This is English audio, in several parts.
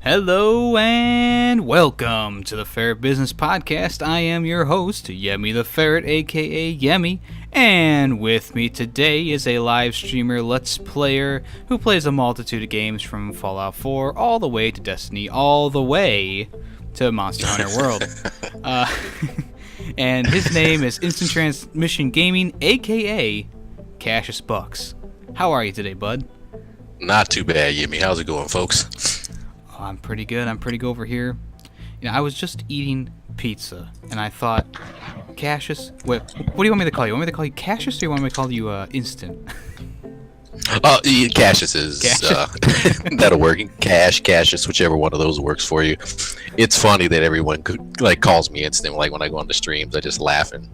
Hello and welcome to the Ferret Business Podcast. I am your host, Yemmy the Ferret, aka Yemmy, and with me today is a live streamer, Let's Player, who plays a multitude of games from Fallout 4 all the way to Destiny, all the way to Monster Hunter World. And his name is Instant Transmission Gaming, aka Cashus Bucks. How are you today, bud? Not too bad, Yemmy. How's it going, folks? I'm pretty good over here. I was just eating pizza, and I thought, Cashus, what do you want me to call you? Want me to call you Cashus, or do you want me to call you Instant? Cashus is, that'll work. Cashus, whichever one of those works for you. It's funny that everyone calls me Instant, like when I go on the streams, I just laugh and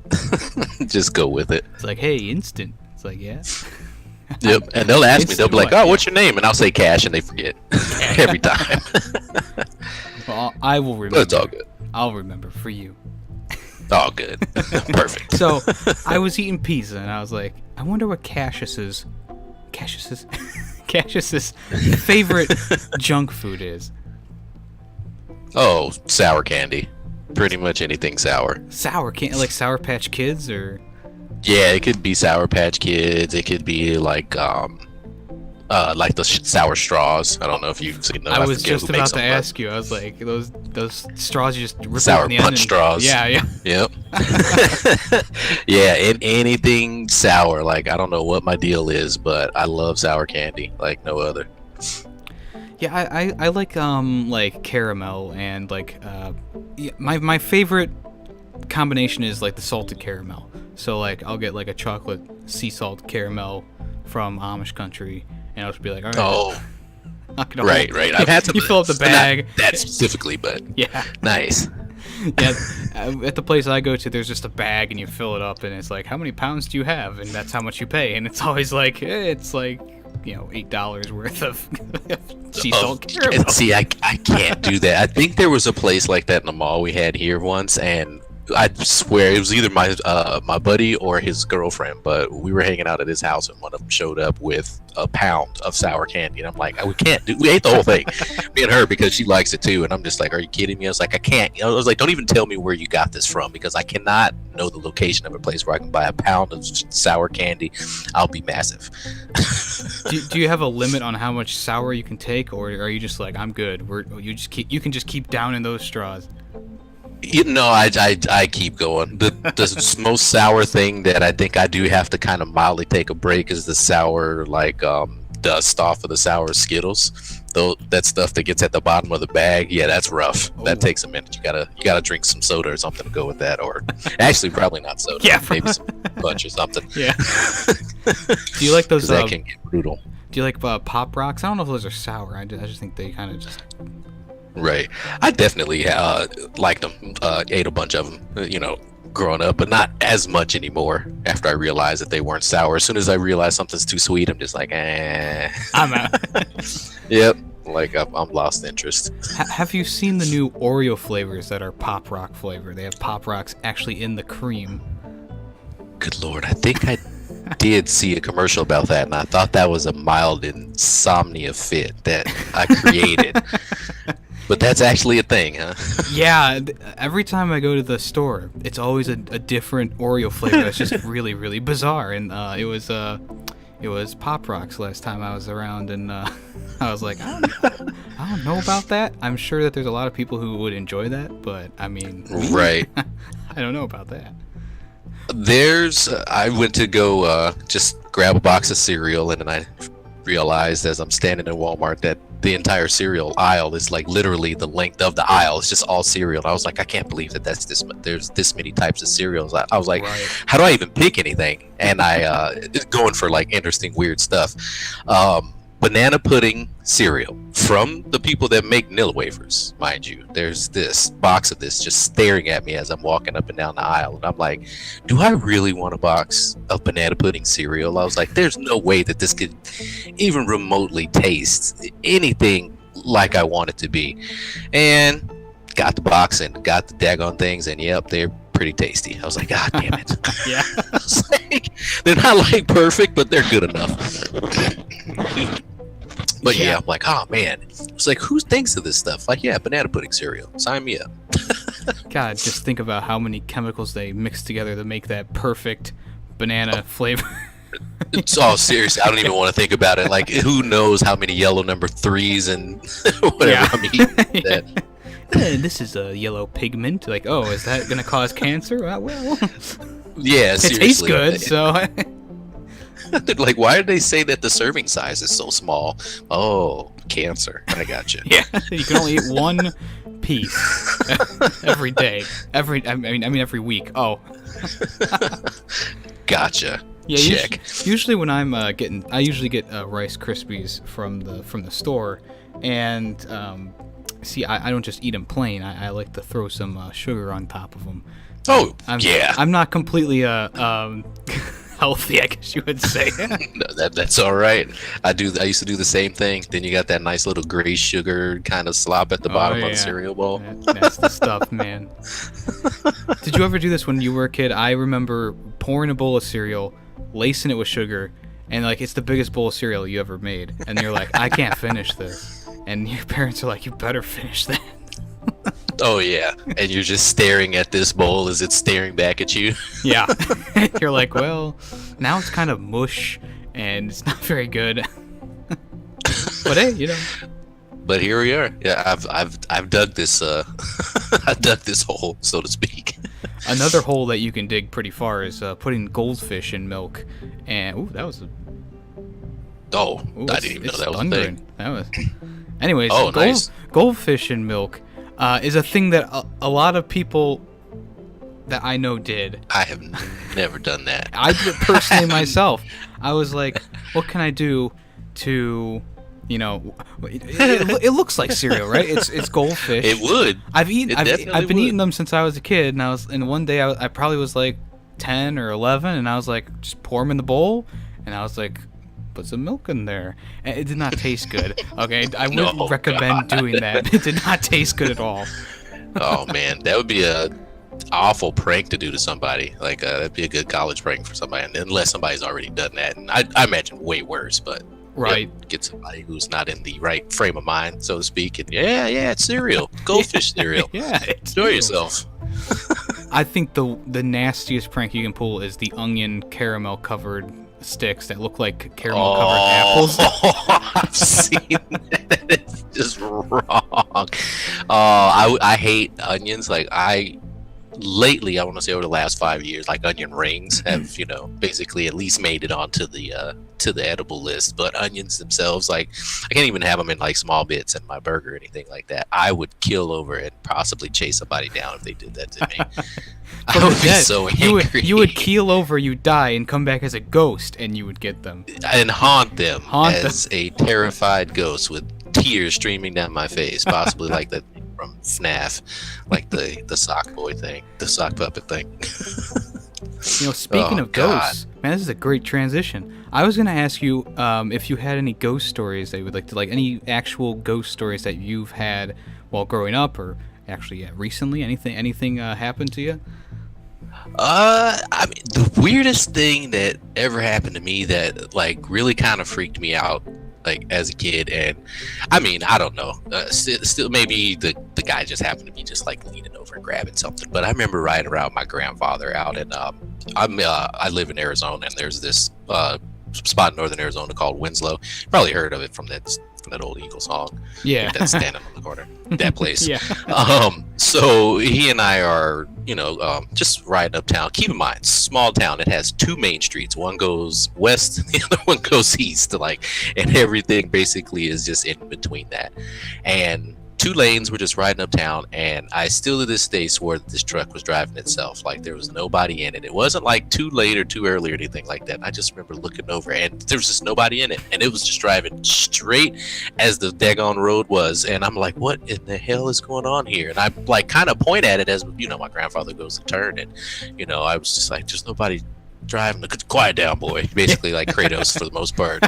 just go with it. It's like, hey, Instant. It's like, yeah. Yep, and they'll ask me, they'll be like, oh, what's your name? And I'll say Cash, and they forget every time. Well, I will remember. It's all good. I'll remember for you. All good. Perfect. So, I was eating pizza, and I was like, I wonder what Cashus's favorite junk food is. Oh, sour candy. Pretty much anything sour. Sour candy, like Sour Patch Kids, or... Yeah, it could be Sour Patch Kids. It could be like the sour straws. I don't know if you've seen them. I was just about to ask you. I was like, those straws you just rip sour open the punch end straws. Yeah. Yep. Yeah, and anything sour. Like, I don't know what my deal is, but I love sour candy like no other. Yeah, I like caramel and my favorite combination is like the salted caramel. So like I'll get like a chocolate sea salt caramel from Amish country, and I'll just be like, all right. Oh, right. I've had some. You fill up the bag. Not that specifically, but yeah, nice. Yeah, at the place I go to, there's just a bag, and you fill it up, and it's like, how many pounds do you have? And that's how much you pay, and it's always like, it's like, $8 worth of sea salt caramel. See, I can't do that. I think there was a place like that in the mall we had here once, and I swear it was either my buddy or his girlfriend, but we were hanging out at his house, and one of them showed up with a pound of sour candy, and I'm like, we ate the whole thing, me and her, because she likes it too, and I'm just like, are you kidding me? I was like, I can't. I was like, don't even tell me where you got this from, because I cannot know the location of a place where I can buy a pound of sour candy. I'll be massive. Do you have a limit on how much sour you can take, or are you just like, I'm good? You can just keep downing those straws? I keep going. The most sour thing that I think I do have to kind of mildly take a break is the sour, dust off of the sour Skittles. That stuff that gets at the bottom of the bag, yeah, that's rough. Oh. That takes a minute. You gotta drink some soda or something to go with that, or actually probably not soda. Yeah, maybe some punch or something. Yeah. Do you like those? That can get brutal. Do you like Pop Rocks? I don't know if those are sour. I just think they kind of just. Right. I definitely liked them. Ate a bunch of them, growing up, but not as much anymore after I realized that they weren't sour. As soon as I realize something's too sweet, I'm just like, I'm out. Yep. Like, I'm lost interest. Have you seen the new Oreo flavors that are Pop Rock flavor? They have Pop Rocks actually in the cream. Good Lord. I think I did see a commercial about that, and I thought that was a mild insomnia fit that I created. But that's actually a thing, huh? Yeah, every time I go to the store, it's always a different Oreo flavor. That's just really, really bizarre. And it was Pop Rocks last time I was around, and I was like, I don't know about that. I'm sure that there's a lot of people who would enjoy that, but I mean, right? I don't know about that. I went to go just grab a box of cereal, and then I realized as I'm standing in Walmart that the entire cereal aisle is like literally the length of the aisle. It's just all cereal. And I was like, I can't believe that there's this many types of cereals. I was like, right. How do I even pick anything? And I going for like interesting weird stuff. Banana pudding cereal from the people that make Nilla wafers, mind you. There's this box of this just staring at me as I'm walking up and down the aisle, and I'm like, do I really want a box of banana pudding cereal? I was like, there's no way that this could even remotely taste anything like I want it to be. And got the box and got the daggone things, and yep, they're pretty tasty. I was like, God damn it. Yeah. I was like, they're not like perfect, but they're good enough. But yeah, I'm like, oh man, it's like, who thinks of this stuff? Like, yeah, banana pudding cereal, sign me up. God, just think about how many chemicals they mix together to make that perfect banana flavor. It's all serious. I don't even want to think about it. Like, who knows how many yellow number 3s and whatever I'm eating. That. This is a yellow pigment. Like, oh, is that gonna cause cancer? Well, yeah, it seriously. tastes good, so. Like, why did they say that the serving size is so small? Oh, cancer. I got you. Yeah, you can only eat one piece every day. I mean, every week. Oh. Gotcha. Yeah, check. Usually when I'm I usually get Rice Krispies from the store, and see, I don't just eat them plain. I like to throw some sugar on top of them. Oh, yeah. I'm not completely healthy, I guess you would say. No, that's all right. I used to do the same thing. Then you got that nice little gray sugar kind of slop at the bottom of the cereal bowl. That's the stuff, man. Did you ever do this when you were a kid? I remember pouring a bowl of cereal, lacing it with sugar, and like, it's the biggest bowl of cereal you ever made, and you're like, I can't finish this, and your parents are like, you better finish that. Oh yeah, and you're just staring at this bowl as it's staring back at you. Yeah. You're like, well, now it's kind of mush and it's not very good. But hey, you know. But here we are. Yeah, I've dug this I dug this hole, so to speak. Another hole that you can dig pretty far is putting goldfish in milk. And ooh, that was I didn't even know that was a thing. That was. Anyways, nice. Goldfish in milk is a thing that a lot of people that I know did. I have never done that. I did it personally myself. I was like, what can I do to, you know, it looks like cereal, right? It's goldfish. It would. I've been eating them since I was a kid, and one day I probably was like 10 or 11, and I was like, just pour them in the bowl, and I was like, put some milk in there, and it did not taste good. Okay, I wouldn't recommend doing that. It did not taste good at all. Oh man, that would be a awful prank to do to somebody. Like that'd be a good college prank for somebody, unless somebody's already done that. And I imagine way worse, but right, get somebody who's not in the right frame of mind, so to speak. And yeah, it's cereal, goldfish cereal. Yeah, enjoy yourself. I think the nastiest prank you can pull is the onion caramel covered sticks that look like caramel covered apples. I've seen that. It's just wrong. I hate onions. Like lately, I want to say over the last 5 years, like onion rings have, basically at least made it onto the edible list. But onions themselves, like, I can't even have them in like small bits in my burger or anything like that. I would kill over and possibly chase somebody down if they did that to me. I would be so angry. You would keel over, you die, and come back as a ghost, and you would get them and haunt them as a terrified ghost with tears streaming down my face, possibly like the from FNAF, like the sock boy thing, the sock puppet thing. Speaking of ghosts, man, this is a great transition. I was gonna ask you if you had any ghost stories that you would like to, like any actual ghost stories that you've had while growing up, or actually recently. Anything happened to you? I mean, the weirdest thing that ever happened to me that like really kind of freaked me out, like as a kid, and I mean, I don't know, still maybe the guy just happened to be just like leaning over and grabbing something. But I remember riding around with my grandfather out, and I live in Arizona, and there's this spot in northern Arizona called Winslow. Probably heard of it from that old Eagle song. Yeah, that's standing on the corner. That place. Yeah. So he and I are, just riding uptown. Keep in mind, small town. It has two main streets. One goes west, and the other one goes east. And everything basically is just in between that. And 2 lanes were just riding uptown, and I still to this day swore that this truck was driving itself. Like there was nobody in it. It wasn't like too late or too early or anything like that. I just remember looking over, and there was just nobody in it, and it was just driving straight as the daggone road was. And I'm like, what in the hell is going on here? And I like kind of point at it as my grandfather goes to turn, and I was just like, there's nobody driving. Quiet down, boy. Basically like Kratos for the most part.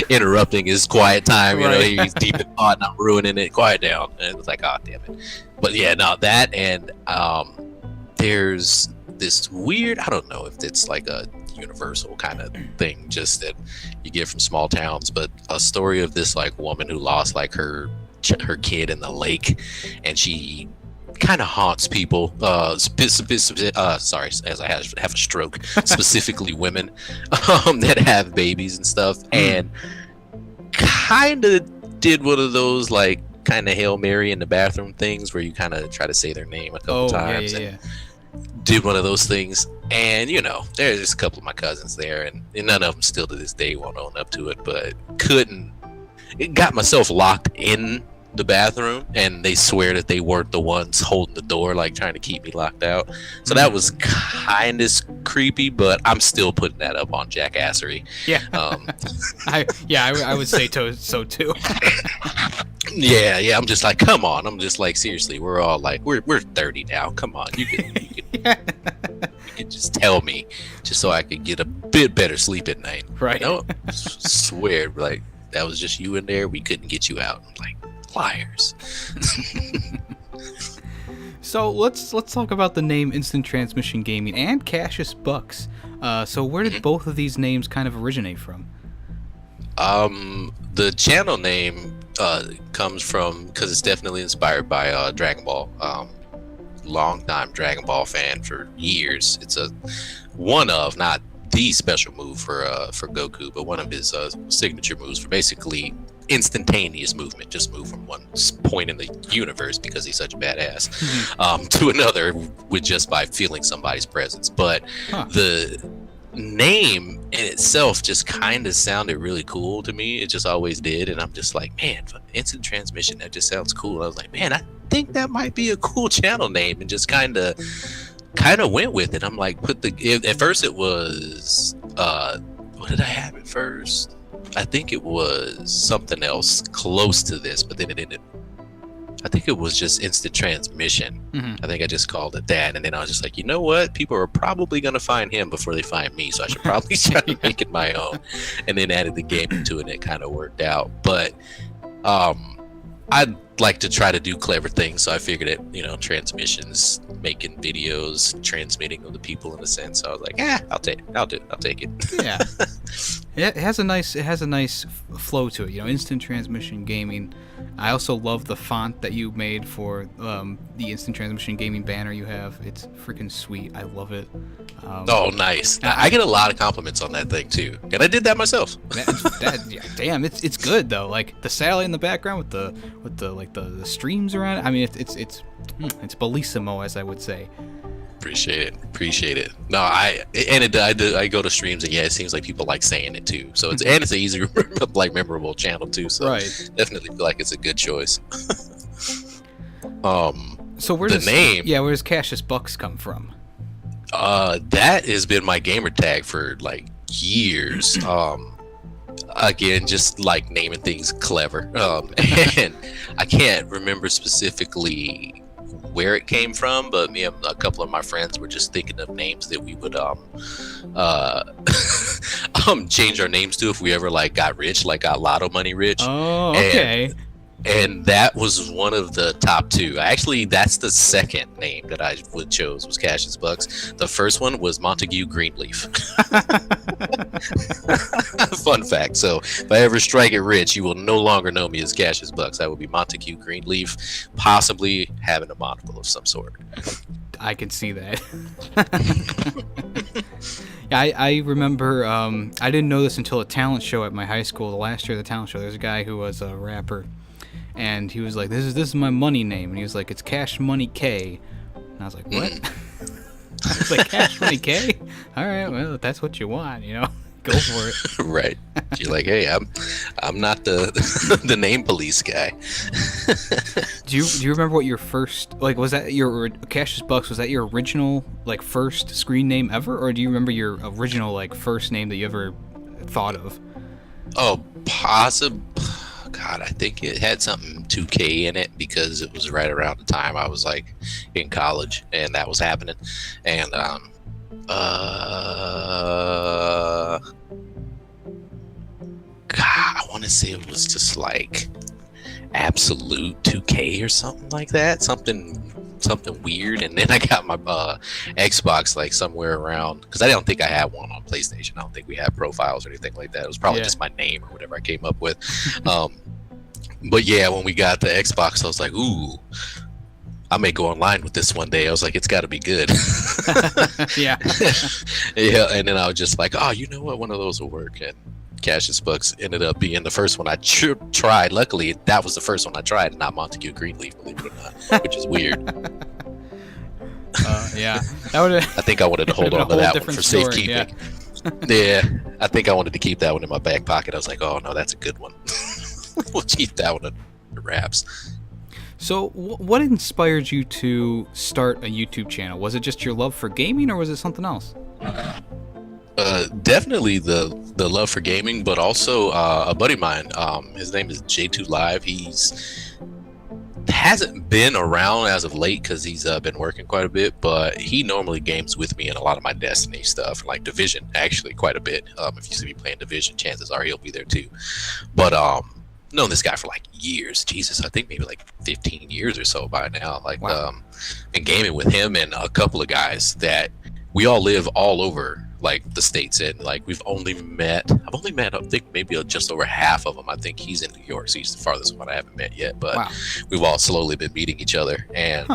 Interrupting his quiet time. He's deep in thought and I'm ruining it. Quiet down. And it's like, oh damn it. But yeah, no, that, and there's this weird, I don't know if it's like a universal kind of thing, just that you get from small towns. But a story of this like woman who lost like her kid in the lake, and she kind of haunts people. Sorry, as I have a stroke. Specifically, women that have babies and stuff, and kind of did one of those like kind of Hail Mary in the bathroom things where you kind of try to say their name a couple times. Yeah. Did one of those things, and there's just a couple of my cousins there, and none of them still to this day won't own up to it, but got myself locked in the bathroom, and they swear that they weren't the ones holding the door, like trying to keep me locked out. So that was kind of creepy, but I'm still putting that up on jackassery. Yeah. I would say so too. Yeah, I'm just like, come on. I'm just like, seriously, we're all like, we're 30 now. Come on, you can just tell me, just so I could get a bit better sleep at night. Right. Swear, like that was just you in there. We couldn't get you out. I'm like, liars. So let's talk about the name Instant Transmission Gaming and Cashus Bucks. So where did both of these names kind of originate from? The channel name comes from, because it's definitely inspired by Dragon Ball. Long time Dragon Ball fan for years. It's not the special move for Goku, but one of his signature moves for basically instantaneous movement. Just move from one point in the universe because he's such a badass to another with just by feeling somebody's presence. But the name in itself just kind of sounded really cool to me. It just always did, and I'm just like, man, instant transmission, that just sounds cool. I was like, man, I think that might be a cool channel name, and just kind of went with it. I'm like, at first it was what did I have at first? I think it was something else close to this, but then it ended, I think it was just instant transmission. I think I just called it that, and then I was just like, you know what? People are probably going to find him before they find me, so I should probably try to make it my own. And then added the game to it, and it kind of worked out. But I'd like to try to do clever things, so I figured it, transmissions, making videos, transmitting them to people in a sense. So I was like, I'll take it. Yeah. It has a nice flow to it, Instant Transmission Gaming. I also love the font that you made for the Instant Transmission Gaming banner you have. It's freaking sweet. I love it. Nice. I get a lot of compliments on that thing too, and I did that myself. Damn, it's good though. Like the satellite in the background with the streams around it. I mean, it's bellissimo, as I would say. Appreciate it. No, I go to streams, and it seems like people like saying it too. So it's an easy, like memorable channel too. So right. Definitely feel like it's a good choice. So where does Cashus Bucks come from? That has been my gamer tag for like years. Again, just like naming things clever. And I can't remember specifically where it came from, but me and a couple of my friends were just thinking of names that we would change our names to if we ever like got rich, like got lotto money rich. Oh, okay. And that was one of the top two. Actually, that's the second name that I chose was Cashus Bucks. The first one was Montague Greenleaf. Fun fact. So if I ever strike it rich, you will no longer know me as Cashus Bucks. I will be Montague Greenleaf, possibly having a monocle of some sort. I can see that. Yeah, I remember, I didn't know this until a talent show at my high school. The last year of the talent show, there's a guy who was a rapper, and he was like, this is my money name, and he was like, it's Cash Money K, and I was like, what? I was like, Cash Money K? All right, well, if that's what you want, go for it. Right. You're like, hey, I'm not the name police guy. Do you remember what your first, like, was that your Cashus Bucks? Was that your original like first screen name ever, or do you remember your original like first name that you ever thought of? Oh, possible. God, I think it had something 2K in it because it was right around the time I was like in college and that was happening. And God, I want to say it was just like Absolute 2K or something like that. Something something weird, and then I got my Xbox like somewhere around, because I don't think I had one on PlayStation. I don't think we had profiles or anything like that. It was probably just my name or whatever I came up with. But yeah, when we got the Xbox, I was like, ooh, I may go online with this one day. I was like, it's got to be good. Yeah. Yeah, and then I was just like, oh, you know what? One of those will work. And Cashus Bucks ended up being the first one I tried. Luckily, that was the first one I tried, not Montague Greenleaf, believe it or not, which is weird. Yeah, that would. I think I wanted to hold on to that one for safekeeping. Yeah. Yeah, I think I wanted to keep that one in my back pocket. I was like, oh no, that's a good one. We'll keep that one under wraps. So, what inspired you to start a YouTube channel? Was it just your love for gaming, or was it something else? Definitely the love for gaming, but also a buddy of mine. His name is J2 Live. He's hasn't been around as of late because he's been working quite a bit, but he normally games with me in a lot of my Destiny stuff, like Division, actually quite a bit. If you see me playing Division, chances are he'll be there too. But known this guy for like years. Jesus, I think maybe like 15 years or so by now. Like, wow. Been gaming with him and a couple of guys that we all live all over like the states, and like I've only met I think maybe just over half of them. I think he's in New York, so he's the farthest one I haven't met yet, but wow. We've all slowly been meeting each other. And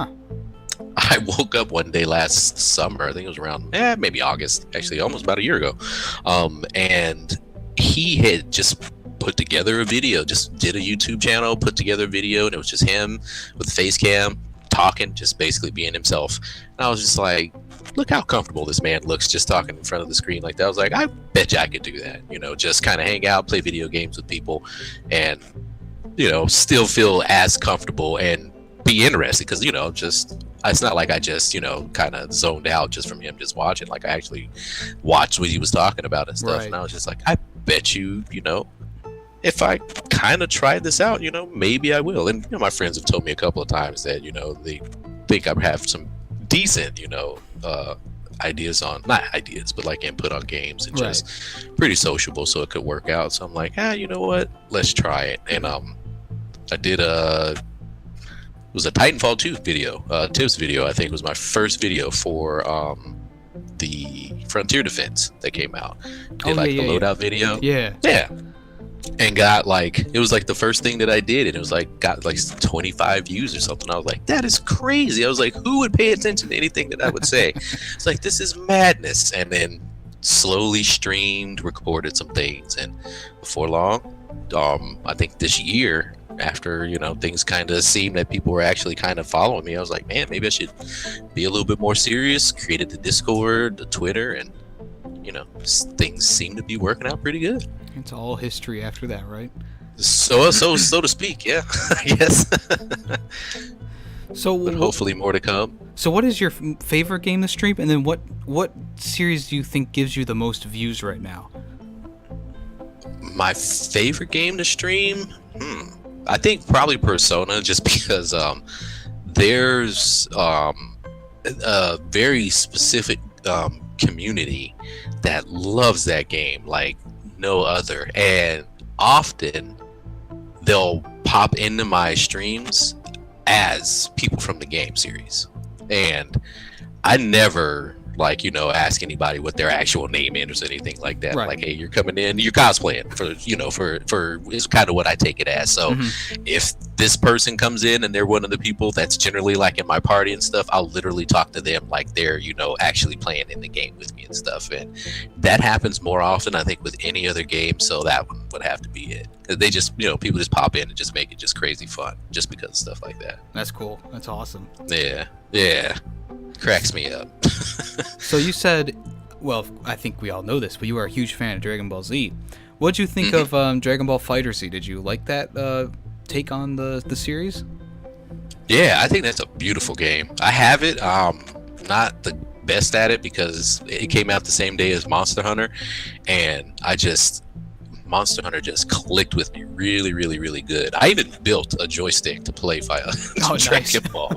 I woke up one day last summer, I think it was around maybe August, actually almost about a year ago, and he had just put together a video, just did a YouTube channel, put together a video, and it was just him with face cam talking, just basically being himself. And I was just like, look how comfortable this man looks just talking in front of the screen like that. I was like, I bet you I could do that, you know, just kind of hang out, play video games with people, and, you know, still feel as comfortable and be interested, because, you know, just it's not like I just, you know, kind of zoned out just from him just watching. Like, I actually watched what he was talking about and stuff. Right. And I was just like, I bet you, you know, if I kind of tried this out, you know, maybe I will. And, you know, my friends have told me a couple of times that, you know, they think I have some decent, you know, ideas on, not ideas, but like input on games, and just pretty sociable, so it could work out. So I'm like, you know what, let's try it. And I did it was a Titanfall 2 video, tips video. I think it was my first video for the Frontier Defense that came out. Did the loadout video. Yeah. And got like, it was like the first thing that I did, and it was like got like 25 views or something. I was like, that is crazy. I was like, who would pay attention to anything that I would say? It's like, this is madness. And then slowly streamed, recorded some things, and before long, I think this year, after, you know, things kind of seemed that people were actually kind of following me, I was like, man, maybe I should be a little bit more serious. Created the Discord, the Twitter, and, you know, things seem to be working out pretty good. It's all history after that, right? So to speak, yeah. Yes. So, but hopefully more to come. So, what is your favorite game to stream, and then what series do you think gives you the most views right now? My favorite game to stream, I think probably Persona, just because there's a very specific community that loves that game like no other, and often they'll pop into my streams as people from the game series, and I never, like, you know, ask anybody what their actual name is or anything like that. Right. Like, hey, you're coming in, you're cosplaying for, you know, for it's kind of what I take it as. So if this person comes in and they're one of the people that's generally like in my party and stuff, I'll literally talk to them like they're, you know, actually playing in the game with me and stuff. And that happens more often, I think, with any other game. So that one would have to be it. They just, you know, people just pop in and just make it just crazy fun just because of stuff like that. That's cool. That's awesome. Yeah. Cracks me up. So you said, well, I think we all know this, but you are a huge fan of Dragon Ball Z. What'd you think of Dragon Ball FighterZ? Did you like that take on the series? Yeah, I think that's a beautiful game. I have it. Not the best at it because it came out the same day as Monster Hunter, and Monster Hunter just clicked with me really, really, really good. I even built a joystick to play Dragon Ball.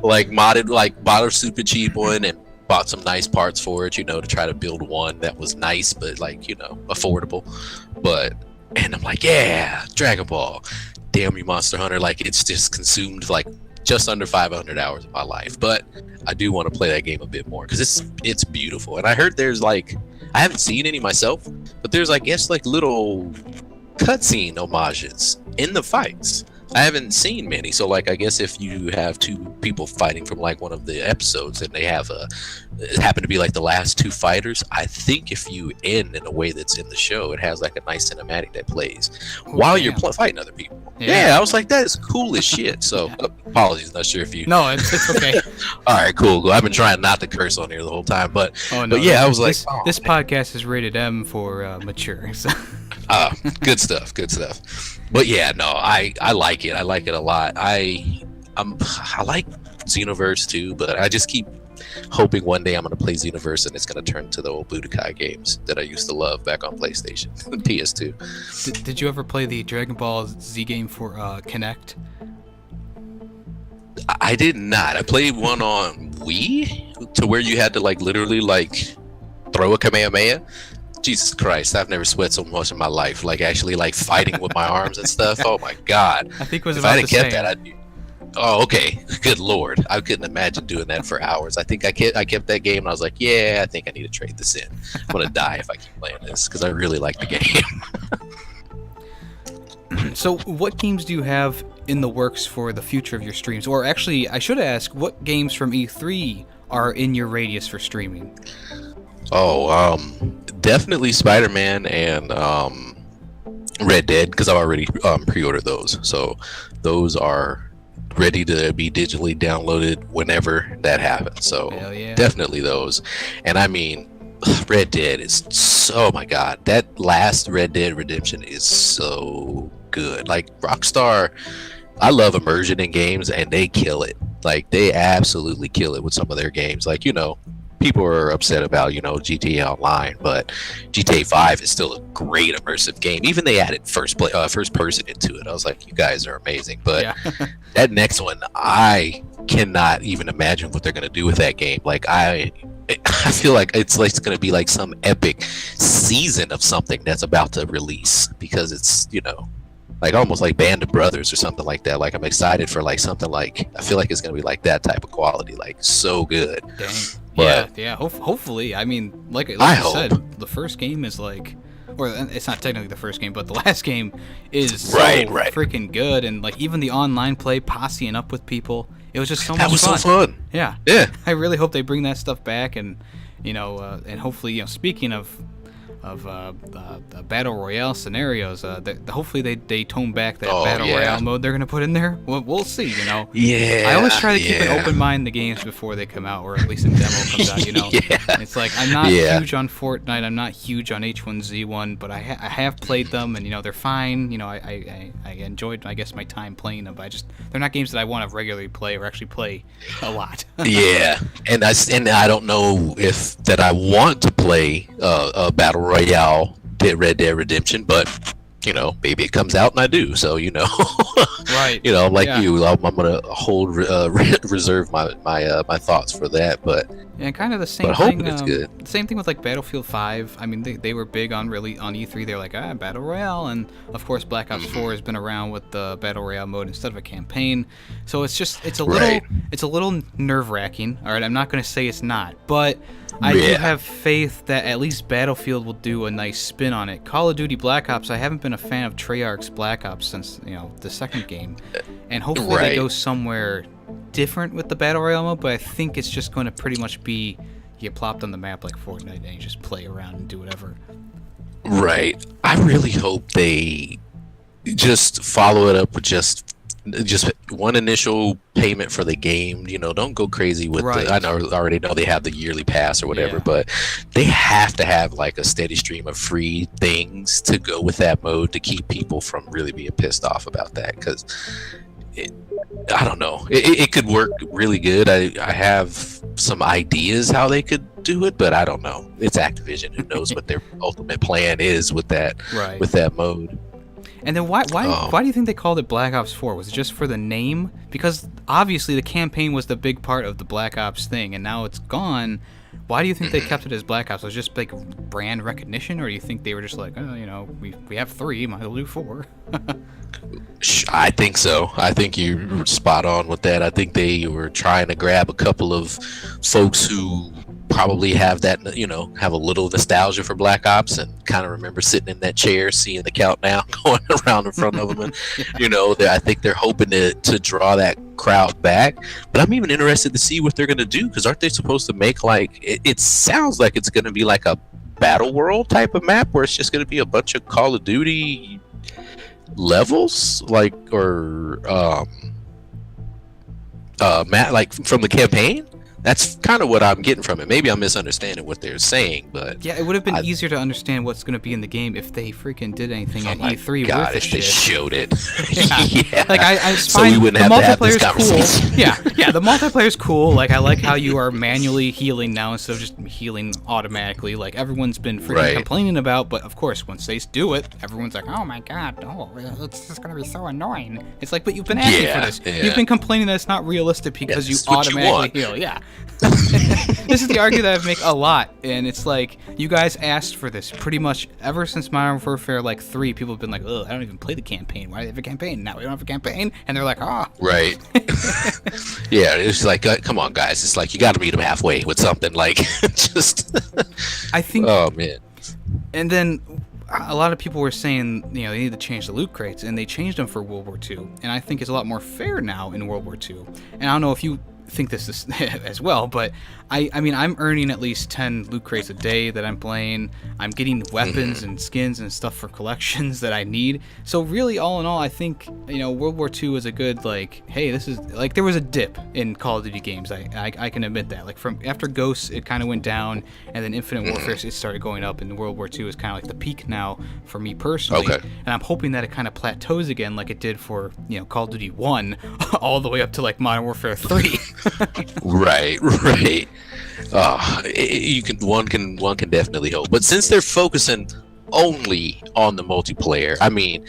Like modded, like bought a super cheap one and bought some nice parts for it, you know, to try to build one that was nice, but like, you know, affordable. And I'm like, yeah, Dragon Ball. Damn you, Monster Hunter. Like, it's just consumed like just under 500 hours of my life, but I do want to play that game a bit more because it's beautiful. And I heard there's like, I haven't seen any myself, but there's, I guess, like little cutscene homages in the fights. I haven't seen many, so like I guess if you have two people fighting from like one of the episodes and they have it happen to be like the last two fighters, I think if you end in a way that's in the show, it has like a nice cinematic that plays while you're fighting other people. Yeah, I was like, that is cool as shit. So apologies, not sure if you. No, it's okay. All right, cool. I've been trying not to curse on here the whole time, but yeah, I was like, this podcast is rated M for mature. So. Good stuff. But yeah, no, I like it. I like it a lot. I like Xenoverse too, but I just keep hoping one day I'm gonna play Xenoverse and it's gonna turn to the old Budokai games that I used to love back on PlayStation, PS2. Did you ever play the Dragon Ball Z game for Kinect? I did not. I played one on Wii to where you had to like literally like throw a Kamehameha. Jesus Christ, I've never sweat so much in my life, like actually like fighting with my arms and stuff. Oh my God. I think it was if about I had the same. kept that, oh, okay. Good Lord. I couldn't imagine doing that for hours. I think I kept that game and I was like, yeah, I think I need to trade this in. I'm going to die if I keep playing this because I really like the game. So what games do you have in the works for the future of your streams? Or actually, I should ask, what games from E3 are in your radius for streaming? Oh, definitely Spider-Man and Red Dead, because I've already pre-ordered those. So those are ready to be digitally downloaded whenever that happens. So definitely those. And I mean, Red Dead is oh my God, that last Red Dead Redemption is so good. Like Rockstar, I love immersion in games and they kill it. Like they absolutely kill it with some of their games. Like, people are upset about, GTA Online, but GTA 5 is still a great immersive game. Even they added first person into it. I was like, you guys are amazing. But that next one, I cannot even imagine what they're going to do with that game. Like I feel like it's going to be like some epic season of something that's about to release, because it's, like almost like Band of Brothers or something like that. Like I'm excited for like something like, I feel like it's going to be like that type of quality, like so good. Dang. But hopefully. I mean, like I you said, the first game is like, or it's not technically the first game, but the last game is so freaking good. And like even the online play, posseing up with people, it was just so much fun. That was so fun. Yeah. I really hope they bring that stuff back, and and hopefully, speaking of battle royale scenarios, hopefully they tone back that battle royale mode they're gonna put in there. We'll see. Yeah. I always try to keep an open mind in the games before they come out, or at least a demo comes out. It's like I'm not huge on Fortnite, I'm not huge on H1Z1, but I have played them, and they're fine. I enjoyed, I guess, my time playing them, but they're not games that I want to regularly play or actually play a lot. Yeah, and I don't know if that I want to play a battle royale Red Dead Redemption, but maybe it comes out and I do. So right. I'm like you. I'm gonna reserve my thoughts for that. But kind of the same but thing. Hoping it's good. Same thing with like Battlefield 5. I mean, they were big on E3. They're like battle royale, and of course Black Ops 4 has been around with the battle royale mode instead of a campaign. So it's a little nerve wracking. All right, I'm not gonna say it's not, but I do have faith that at least Battlefield will do a nice spin on it. Call of Duty Black Ops, I haven't been a fan of Treyarch's Black Ops since the second game, and hopefully they go somewhere different with the battle royale mode. But I think it's just going to pretty much be you get plopped on the map like Fortnite and you just play around and do whatever. Right. I really hope they just follow it up with just one initial payment for the game. Don't go crazy with I already know they have the yearly pass or whatever, but they have to have like a steady stream of free things to go with that mode to keep people from really being pissed off about that, because I don't know, it could work really good. I have some ideas how they could do it, but I don't know. It's Activision, who knows what their ultimate plan is with that with that mode. And then why do you think they called it Black Ops 4? Was it just for the name? Because obviously the campaign was the big part of the Black Ops thing, and now it's gone. Why do you think they kept it as Black Ops? Was it just like brand recognition, or do you think they were just like, oh, you know, we have 3, might as well do 4? I think so. I think you're spot on with that. I think they were trying to grab a couple of folks who probably have that, you know, have a little nostalgia for Black Ops and kind of remember sitting in that chair, seeing the countdown going around in front of them. And, you know, I think they're hoping to draw that crowd back. But I'm even interested to see what they're going to do, because aren't they supposed to make like, it sounds like it's going to be like a battle world type of map where it's just going to be a bunch of Call of Duty levels, like, or map, like from the campaign. That's kind of what I'm getting from it. Maybe I'm misunderstanding what they're saying, but yeah, it would have been easier to understand what's going to be in the game if they freaking did anything at E3 God, with if the they shit. showed it. Yeah. Like I So find we wouldn't the have to have this multiplayer's conversation. cool. Yeah, the multiplayer's cool. Like I like how you are manually healing now instead of just healing automatically. Like everyone's been freaking complaining about, but of course once they do it, everyone's like, oh my god, no, it's just gonna be so annoying. It's like, but you've been asking for this. Yeah. You've been complaining that it's not realistic because you automatically heal. Yeah. This is the argument that I make a lot, and it's like, you guys asked for this pretty much ever since Modern Warfare like 3. People have been like, ugh, I don't even play the campaign. Why do they have a campaign? Now we don't have a campaign, and they're like, ah. Right. Yeah, it's like, come on, guys. It's like you got to meet them halfway with something. Like, just. I think. Oh man. And then a lot of people were saying, you know, they need to change the loot crates, and they changed them for World War II, and I think it's a lot more fair now in World War II. And I don't know if you think this is as well, but I mean, I'm earning at least 10 loot crates a day that I'm playing. I'm getting weapons and skins and stuff for collections that I need. So really, all in all, I think, you know, World War II is a good, like, hey, this is, like, there was a dip in Call of Duty games. I can admit that. Like, from after Ghosts, it kind of went down, and then Infinite Warfare, it started going up, and World War II is kind of like the peak now for me personally. Okay. And I'm hoping that it kind of plateaus again like it did for, you know, Call of Duty 1 all the way up to, like, Modern Warfare 3. Right. One can definitely hope, but since they're focusing only on the multiplayer, I mean,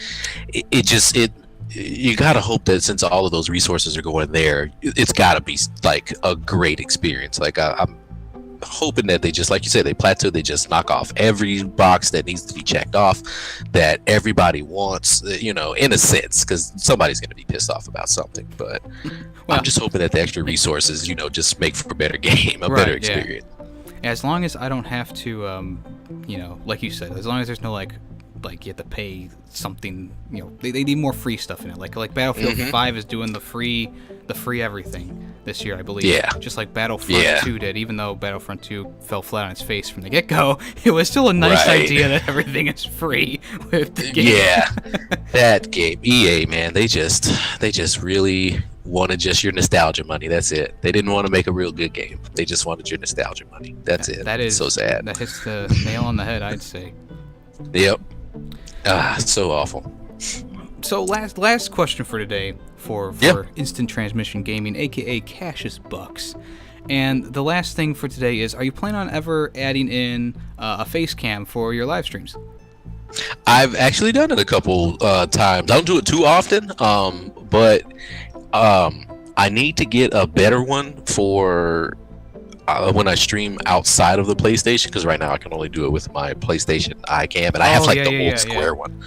you gotta hope that since all of those resources are going there, it's gotta be like a great experience. Like I'm hoping that they just, like you said, they plateau, they just knock off every box that needs to be checked off, that everybody wants, you know, in a sense, because somebody's going to be pissed off about something. But I'm just hoping that the extra resources, you know, just make for a better game, better experience. Yeah. As long as I don't have to, you know, like you said, as long as there's no like you have to pay something, you know, they need more free stuff in it. Like Battlefield 5 is doing the free everything this year, I believe. Yeah. Just like Battlefront 2 did, even though Battlefront 2 fell flat on its face from the get-go, it was still a nice idea that everything is free with the game. Yeah. That game, EA, man, they just really wanted just your nostalgia money. That's it. They didn't want to make a real good game. They just wanted your nostalgia money. That's it. That is so sad. That hits the nail on the head, I'd say. Yep. So awful. So last question for today for Instant Transmission Gaming, aka Cashus Bucks. And the last thing for today is, are you planning on ever adding in a face cam for your live streams? I've actually done it a couple times. I don't do it too often, but I need to get a better one for when I stream outside of the PlayStation, because right now I can only do it with my PlayStation iCam, and I have the old square one.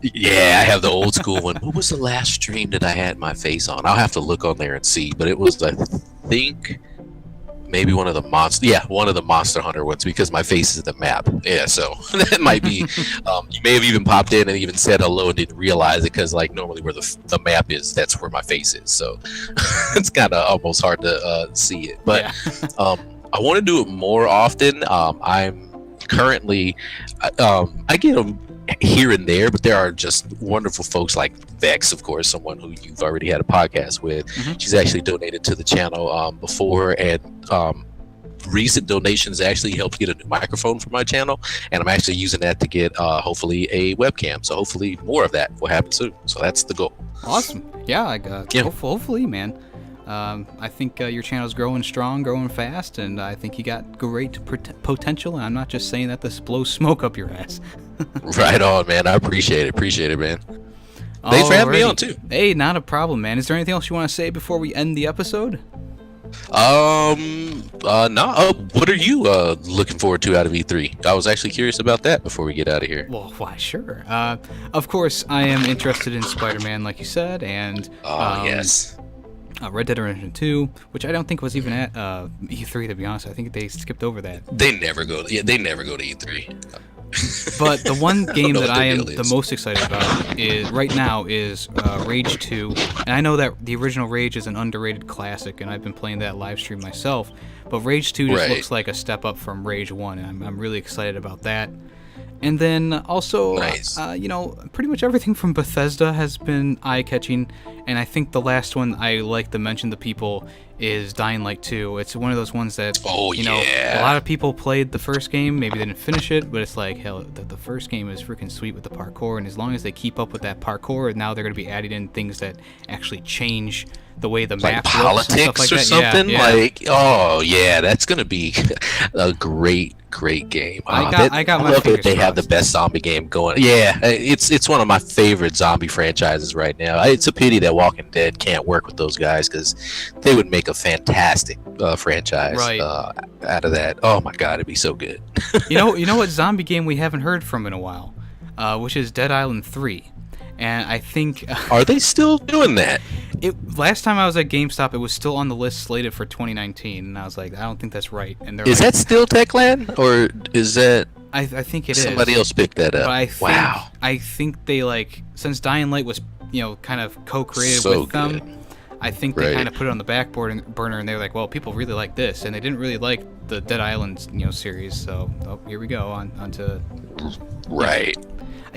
Yeah, I have the old school one. What was the last stream that I had my face on? I'll have to look on there and see, but it was, I think, maybe one of the Monster Hunter ones, because my face is the map. Yeah, so that might be. You may have even popped in and even said hello and didn't realize it, because like normally where the map is, that's where my face is. So it's kind of almost hard to see it. But I want to do it more often. I'm currently I get them here and there, but there are just wonderful folks like Vex, of course, someone who you've already had a podcast with. She's actually donated to the channel before, and recent donations actually helped get a new microphone for my channel, and I'm actually using that to get hopefully a webcam. So hopefully more of that will happen soon. So that's the goal. Awesome. Yeah, hopefully, man. I think your channel's growing strong, growing fast, and I think you got great potential, and I'm not just saying that to blow smoke up your ass. Right on, man. I appreciate it, man. Thanks for having me on, too. Hey, not a problem, man. Is there anything else you want to say before we end the episode? No. What are you looking forward to out of E3? I was actually curious about that before we get out of here. Well, why, sure. Of course, I am interested in Spider-Man, like you said, and Yes. Red Dead Redemption 2, which I don't think was even at E3, to be honest. I think they skipped over that. They never go to E3. But the one game know that what I their am deal the is. most excited about is right now is Rage 2. And I know that the original Rage is an underrated classic, and I've been playing that live stream myself. But Rage 2 just Right. looks like a step up from Rage 1, and I'm really excited about that. And then also, Nice. Pretty much everything from Bethesda has been eye-catching, and I think the last one I like to mention to people is Dying Light 2. It's one of those ones that, yeah. a lot of people played the first game, maybe they didn't finish it, but it's like, hell, the first game is freaking sweet with the parkour, and as long as they keep up with that parkour, now they're going to be adding in things that actually change the way the Like map looks and stuff politics like or that. something. Yeah, yeah. Like, oh yeah, that's gonna be a great game. I got my love that fingers they have the crossed. best zombie game going. Yeah, it's one of my favorite zombie franchises right now. It's a pity that Walking Dead can't work with those guys because they would make a fantastic franchise Right. out of that. Oh my god, it'd be so good. You know what zombie game we haven't heard from in a while, which is Dead Island 3. And I think Are they still doing that? last time I was at GameStop, it was still on the list slated for 2019, and I was like, I don't think that's right. And they're Is like, that still Techland or is that I think it is. somebody else picked that up? But Wow. I think they since Dying Light was kind of co-created So with them. good. I think they Right. kind of put it on the back burner, and they're like, well, people really like this, and they didn't really like the Dead Island series. So here we go on to. Right.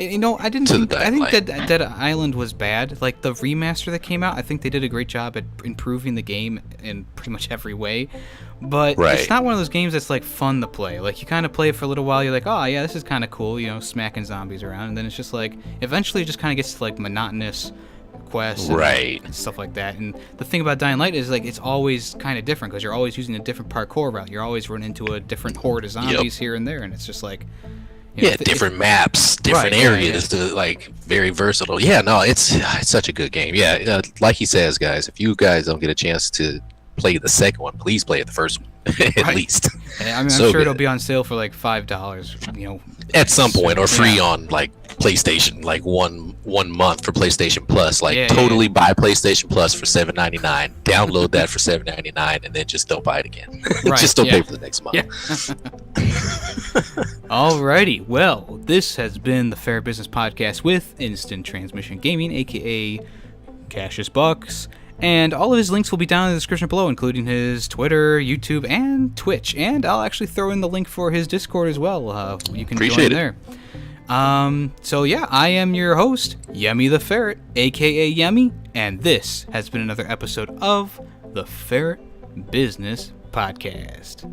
I didn't To the think. I think Dying that Dead Island was bad. Like the remaster that came out, I think they did a great job at improving the game in pretty much every way. But it's Right. not one of those games that's like fun to play. Like you kind of play it for a little while, you're like, oh yeah, this is kind of cool, smacking zombies around, and then it's just like eventually it just kind of gets to like monotonous quests Right. and stuff like that. And the thing about Dying Light is like it's always kind of different because you're always using a different parkour route. You're always running into a different horde of zombies here and there, and it's just like. Yeah, different maps, different Right, yeah, areas, to like very versatile. Yeah, no, it's such a good game. Yeah, like he says, guys, if you guys don't get a chance to play the second one, please play the first one at Right. least. I'm So sure it'll good. be on sale for like $5. At some point, or free Yeah. on like PlayStation, like one month for PlayStation Plus. Like Yeah, totally buy PlayStation Plus for $7.99, download that for $7.99, and then just don't buy it again. Right, Just don't yeah. pay for the next month. Yeah. Alrighty, well, this has been the Ferret Business Podcast with Instant Transmission Gaming, aka Cashus Bucks, and all of his links will be down in the description below, including his Twitter, YouTube, and Twitch. And I'll actually throw in the link for his Discord as well. You can Appreciate join it. there. So yeah, I am your host, Yemmy the Ferret, aka Yemmy, and this has been another episode of the Ferret Business Podcast.